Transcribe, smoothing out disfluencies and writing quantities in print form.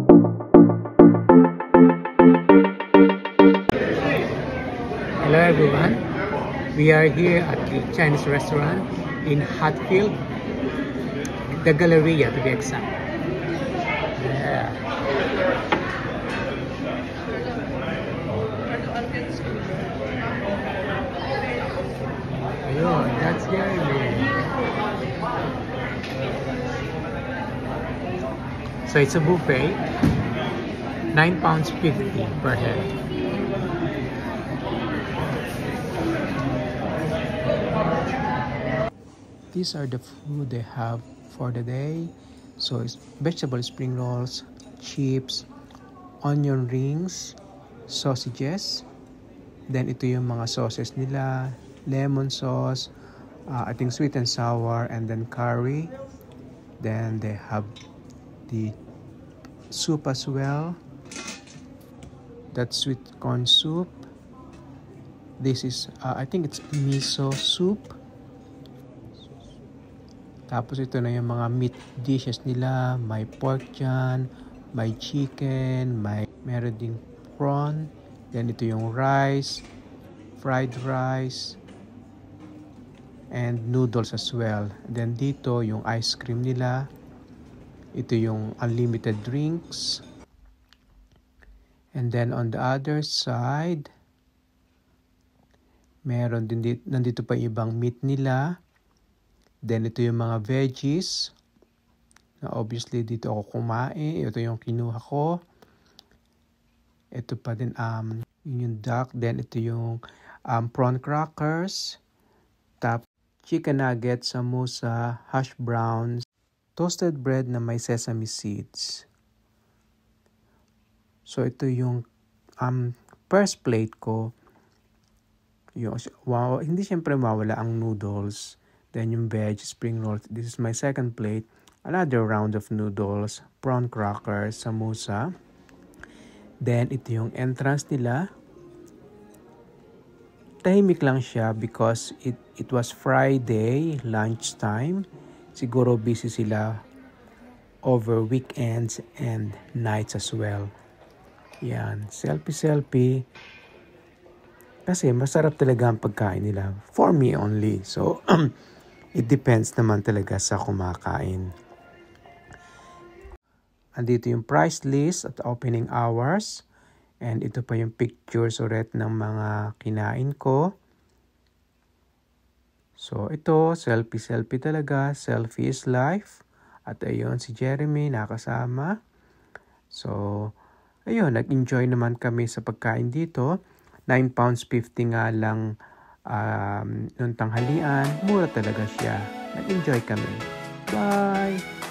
Hello everyone, we are here at the Chinese restaurant in Hatfield, the Galleria to be exact. Yeah. Ayun, that's Jeremy. So it's a buffet, £9.50 per head. These are the food they have for the day. So it's vegetable spring rolls, chips, onion rings, sausages. Then ito yung mga sauces nila, lemon sauce, I think sweet and sour, and then curry. Then they have the soup as well. That's sweet corn soup. This is, I think it's miso soup. Tapos ito na yung mga meat dishes nila. May pork dyan, may chicken, meron ding prawn. Then ito yung rice, fried rice, and noodles as well. Then dito yung ice cream nila. Ito yung unlimited drinks. And then on the other side, meron din nandito pa ibang meat nila. Then ito yung mga veggies. Obviously dito ako kumain. Ito yung kinuha ko. Ito pa din yung duck. Then ito yung prawn crackers. Chicken nuggets, samosa, hash browns, toasted bread na may sesame seeds. So ito yung first plate ko. Wow, hindi syempre mawala ang noodles. Then yung veg, spring rolls. This is my second plate. Another round of noodles, prawn crackers, samosa. Then ito yung entrance nila. Tahimik lang siya because it was Friday, lunchtime. Siguro busy sila over weekends and nights as well. Yan, selfie. Kasi masarap talaga ang pagkain nila. For me only. So, it depends naman talaga sa kumakain. Andito yung price list at opening hours. And ito pa yung pictures ulit ng mga kinain ko. So ito, selfie talaga. Selfie is life. At ayun, si Jeremy nakasama. So, ayun, nag-enjoy naman kami sa pagkain dito. £9.50 nga lang nung tanghalian. Mura talaga siya. Nag-enjoy kami. Bye!